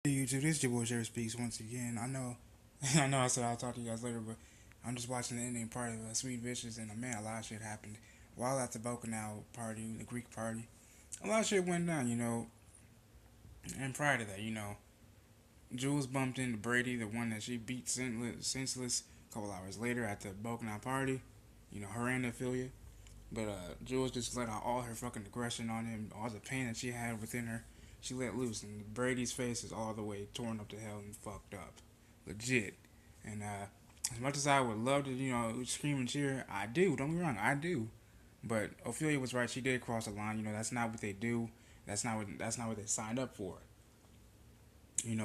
Hey YouTube, this is your boy Jerry Speaks once again. I know, I know I said I'll talk to you guys later, but I'm just watching the ending part of Sweet Vicious, and man, a lot of shit happened while at the Bokanau party, the Greek party. A lot of shit went down, and prior to that, Jules bumped into Brady, the one that she beat senseless a couple hours later at the Bokanau party. Her and Ophelia. But Jules just let out all her fucking aggression on him, all the pain that she had within her. She let loose, and Brady's face is all the way torn up to hell and fucked up, legit. And as much as I would love to, scream and cheer, I do. Don't get me wrong, I do. But Ophelia was right. She did cross the line. That's not what they do. That's not what they signed up for.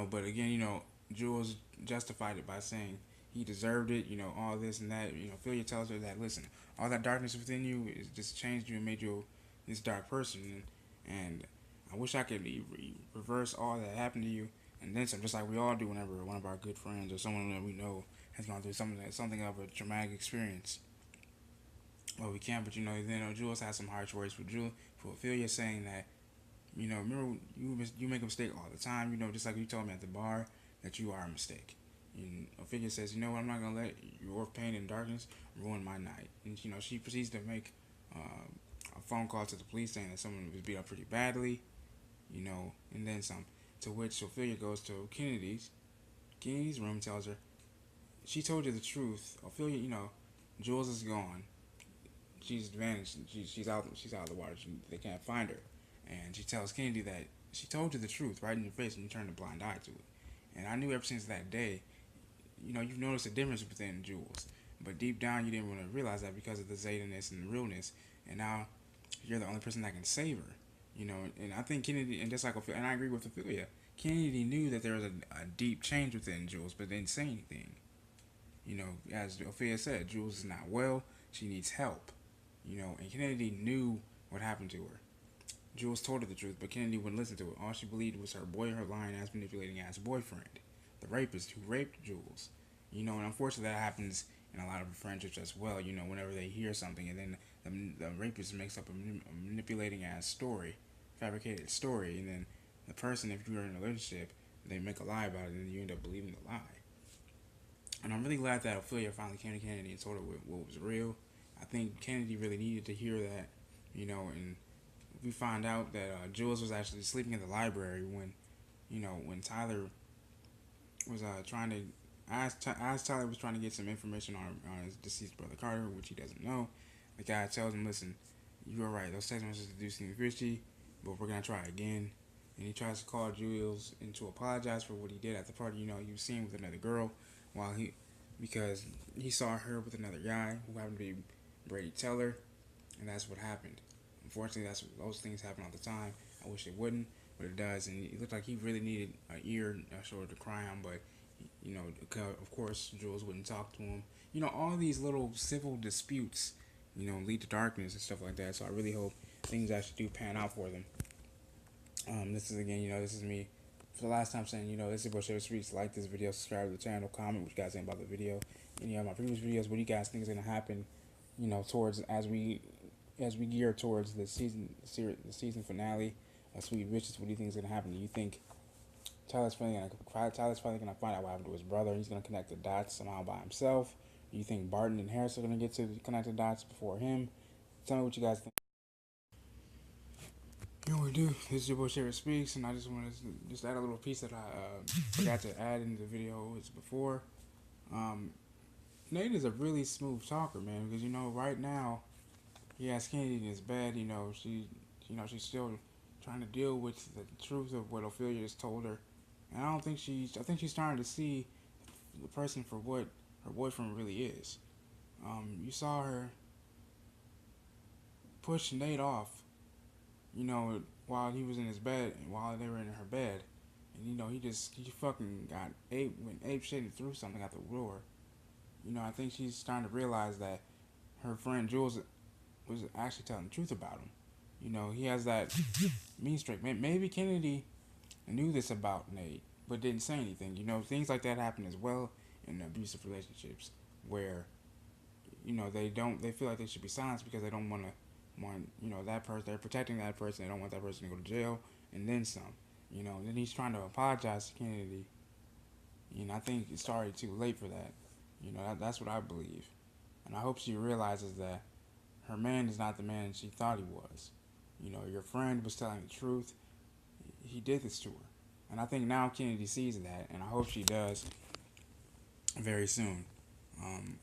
But again, Jules justified it by saying he deserved it. All this and that. Ophelia tells her that listen, all that darkness within you is just changed you and made you this dark person. And I wish I could reverse all that happened to you and then some, just like we all do whenever one of our good friends or someone that we know has gone through something of a traumatic experience. Well, we can't, but then Jules has some harsh words for Ophelia, saying that remember you make a mistake all the time. Just like you told me at the bar that you are a mistake. And Ophelia says, I'm not gonna let your pain and darkness ruin my night. And she proceeds to make a phone call to the police saying that someone was beat up pretty badly. And then some. To which Ophelia goes to Kennedy's room, tells her she told you the truth. Ophelia, Jules is gone. She's vanished. She's out. She's out of the water. They can't find her. And she tells Kennedy that she told you the truth right in your face, and you turned a blind eye to it. And I knew ever since that day, you've noticed a difference within Jules. But deep down, you didn't want to realize that because of the Zeta-ness and the realness. And now you're the only person that can save her. And I think Kennedy, and just like Ophelia, and I agree with Ophelia, Kennedy knew that there was a deep change within Jules, but didn't say anything. As Ophelia said, Jules is not well. She needs help. And Kennedy knew what happened to her. Jules told her the truth, but Kennedy wouldn't listen to it. All she believed was her lying ass, manipulating ass boyfriend, the rapist who raped Jules. And unfortunately that happens in a lot of friendships as well. Whenever they hear something and then the rapist makes up a manipulating ass story, fabricated story, and then the person, if you're in a relationship, they make a lie about it, and then you end up believing the lie. And I'm really glad that Ophelia finally came to Kennedy and told her what was real. I think Kennedy really needed to hear that, and we find out that Jules was actually sleeping in the library when Tyler was trying to as Tyler was trying to get some information on his deceased brother Carter, which he doesn't know. The guy tells him, "Listen, you were right. Those text messages do seem fishy, but we're gonna try again." And he tries to call Jules and to apologize for what he did at the party. He was seen with another girl while because he saw her with another guy who happened to be Brady Teller, and that's what happened. Unfortunately, those things happen all the time. I wish it wouldn't, but it does. And it looked like he really needed an ear, a shoulder to cry on. But of course, Jules wouldn't talk to him. All these little civil disputes, lead to darkness and stuff like that. So I really hope things actually do pan out for them. This is again, this is me for the last time saying, this is Bush Streets. Like this video, subscribe to the channel, comment what you guys think about the video. Any of my previous videos, what do you guys think is gonna happen? Towards as we gear towards the season finale of Sweet Vicious. What do you think is gonna happen? Do you think Tyler's finally gonna find out what happened to his brother? He's gonna connect the dots somehow by himself. Do you think Barton and Harris are gonna get to connect the dots before him? Tell me what you guys think. We do. This is your boy Sherry Speaks, and I just want to just add a little piece that I forgot to add in the video as before. Um, Nate is a really smooth talker, man, because right now he has Kennedy in his bed. She's still trying to deal with the truth of what Ophelia just told her, and I think she's starting to see the person for what her boyfriend really is. You saw her push Nate off, while he was in his bed, and while they were in her bed, and he fucking went ape shit and threw something out the door. I think she's starting to realize that her friend Jules was actually telling the truth about him. He has that mean streak. Maybe Kennedy knew this about Nate, but didn't say anything. Things like that happen as well in abusive relationships, where they feel like they should be silenced because they don't want that person. They're protecting that person. They don't want that person to go to jail, and then some. You know, then he's trying to apologize to Kennedy. You know, I think it's already too late for that. You know, that's what I believe. And I hope she realizes that her man is not the man she thought he was. You know, your friend was telling the truth. He did this to her. And I think now Kennedy sees that, and I hope she does very soon.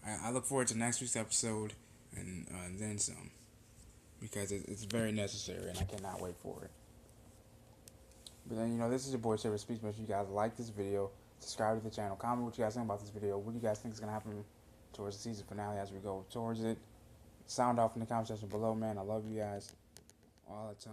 I look forward to next week's episode and then some, because it's very necessary and I cannot wait for it. But then, you know, this is your boy Shaver Speech. Make sure you guys like this video, subscribe to the channel, comment what you guys think about this video. What do you guys think is going to happen towards the season finale as we go towards it? Sound off in the comment section below, man. I love you guys all a ton.